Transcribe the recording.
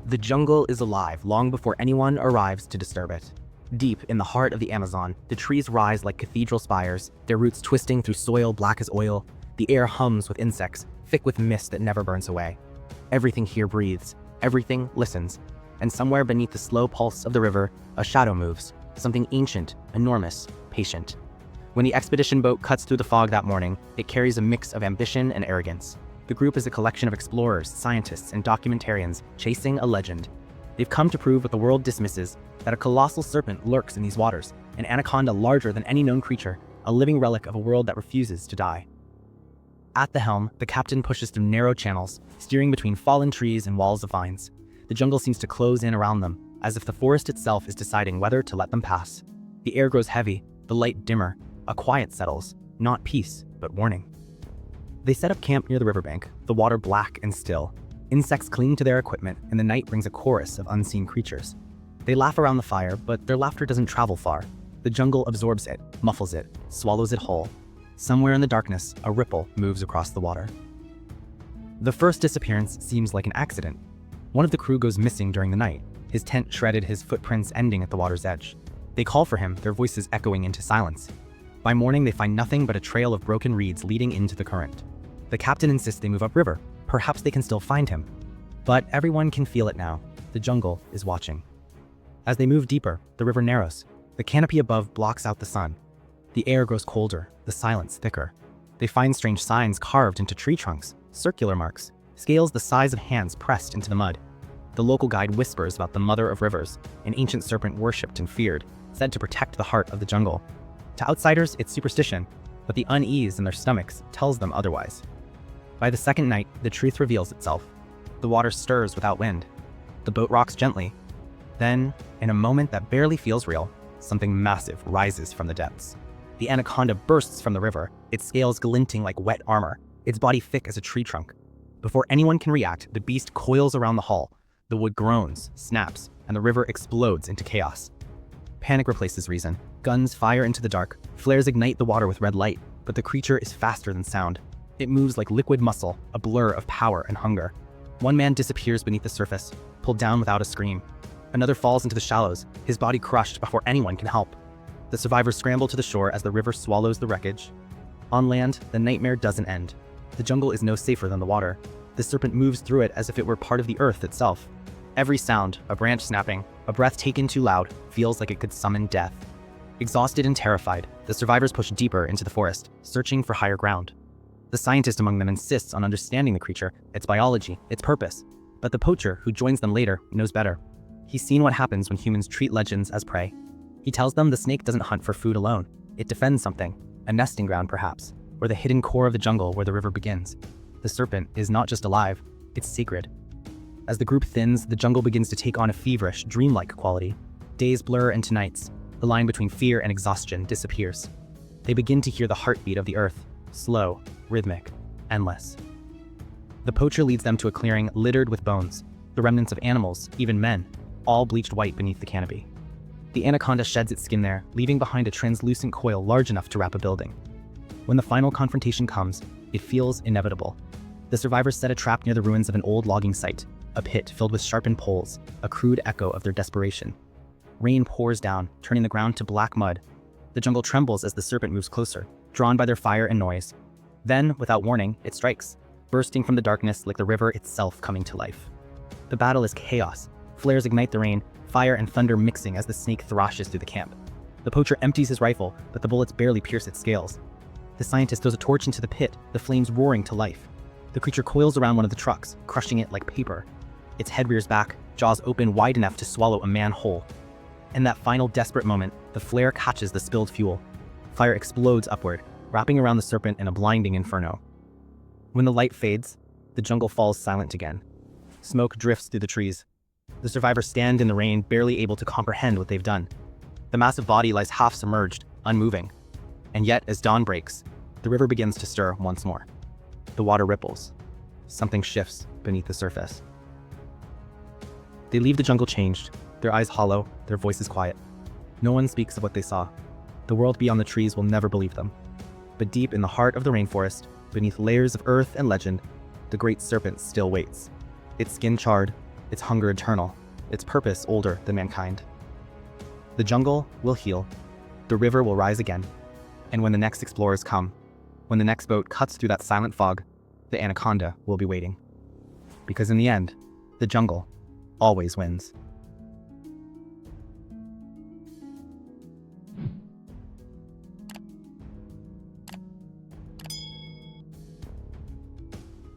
The jungle is alive long before anyone arrives to disturb it. Deep in the heart of the Amazon, the trees rise like cathedral spires, their roots twisting through soil black as oil. The air hums with insects, thick with mist that never burns away. Everything here breathes, everything listens, and somewhere beneath the slow pulse of the river, a shadow moves, something ancient, enormous, patient. When the expedition boat cuts through the fog that morning, it carries a mix of ambition and arrogance. The group is a collection of explorers, scientists, and documentarians chasing a legend. They've come to prove what the world dismisses, that a colossal serpent lurks in these waters, an anaconda larger than any known creature, a living relic of a world that refuses to die. At the helm, the captain pushes through narrow channels, steering between fallen trees and walls of vines. The jungle seems to close in around them, as if the forest itself is deciding whether to let them pass. The air grows heavy, the light dimmer, a quiet settles, not peace, but warning. They set up camp near the riverbank, the water black and still. Insects cling to their equipment, and the night brings a chorus of unseen creatures. They laugh around the fire, but their laughter doesn't travel far. The jungle absorbs it, muffles it, swallows it whole. Somewhere in the darkness, a ripple moves across the water. The first disappearance seems like an accident. One of the crew goes missing during the night, his tent shredded, his footprints ending at the water's edge. They call for him, their voices echoing into silence. By morning, they find nothing but a trail of broken reeds leading into the current. The captain insists they move upriver. Perhaps they can still find him. But everyone can feel it now. The jungle is watching. As they move deeper, the river narrows. The canopy above blocks out the sun. The air grows colder, the silence thicker. They find strange signs carved into tree trunks, circular marks, scales the size of hands pressed into the mud. The local guide whispers about the mother of rivers, an ancient serpent worshipped and feared, said to protect the heart of the jungle. To outsiders, it's superstition, but the unease in their stomachs tells them otherwise. By the second night, the truth reveals itself. The water stirs without wind. The boat rocks gently. Then, in a moment that barely feels real, something massive rises from the depths. The anaconda bursts from the river, its scales glinting like wet armor, its body thick as a tree trunk. Before anyone can react, the beast coils around the hull. The wood groans, snaps, and the river explodes into chaos. Panic replaces reason. Guns fire into the dark. Flares ignite the water with red light, but the creature is faster than sound. It moves like liquid muscle, a blur of power and hunger. One man disappears beneath the surface, pulled down without a scream. Another falls into the shallows, his body crushed before anyone can help. The survivors scramble to the shore as the river swallows the wreckage. On land, the nightmare doesn't end. The jungle is no safer than the water. The serpent moves through it as if it were part of the earth itself. Every sound, a branch snapping, a breath taken too loud, feels like it could summon death. Exhausted and terrified, the survivors push deeper into the forest, searching for higher ground. The scientist among them insists on understanding the creature, its biology, its purpose. But the poacher, who joins them later, knows better. He's seen what happens when humans treat legends as prey. He tells them the snake doesn't hunt for food alone. It defends something, a nesting ground perhaps, or the hidden core of the jungle where the river begins. The serpent is not just alive, it's sacred. As the group thins, the jungle begins to take on a feverish, dreamlike quality. Days blur into nights. The line between fear and exhaustion disappears. They begin to hear the heartbeat of the earth, slow, rhythmic, endless. The poacher leads them to a clearing littered with bones, the remnants of animals, even men, all bleached white beneath the canopy. The anaconda sheds its skin there, leaving behind a translucent coil large enough to wrap a building. When the final confrontation comes, it feels inevitable. The survivors set a trap near the ruins of an old logging site, a pit filled with sharpened poles, a crude echo of their desperation. Rain pours down, turning the ground to black mud. The jungle trembles as the serpent moves closer, drawn by their fire and noise. Then, without warning, it strikes, bursting from the darkness like the river itself coming to life. The battle is chaos. Flares ignite the rain, fire and thunder mixing as the snake thrashes through the camp. The poacher empties his rifle, but the bullets barely pierce its scales. The scientist throws a torch into the pit, the flames roaring to life. The creature coils around one of the trucks, crushing it like paper. Its head rears back, jaws open wide enough to swallow a man whole. In that final desperate moment, the flare catches the spilled fuel. Fire explodes upward, wrapping around the serpent in a blinding inferno. When the light fades, the jungle falls silent again. Smoke drifts through the trees. The survivors stand in the rain, barely able to comprehend what they've done. The massive body lies half submerged, unmoving. And yet, as dawn breaks, the river begins to stir once more. The water ripples. Something shifts beneath the surface. They leave the jungle changed, their eyes hollow, their voices quiet. No one speaks of what they saw. The world beyond the trees will never believe them. But deep in the heart of the rainforest, beneath layers of earth and legend, the great serpent still waits. Its skin charred, its hunger eternal, its purpose older than mankind. The jungle will heal, the river will rise again, and when the next explorers come, when the next boat cuts through that silent fog, the anaconda will be waiting. Because in the end, the jungle always wins.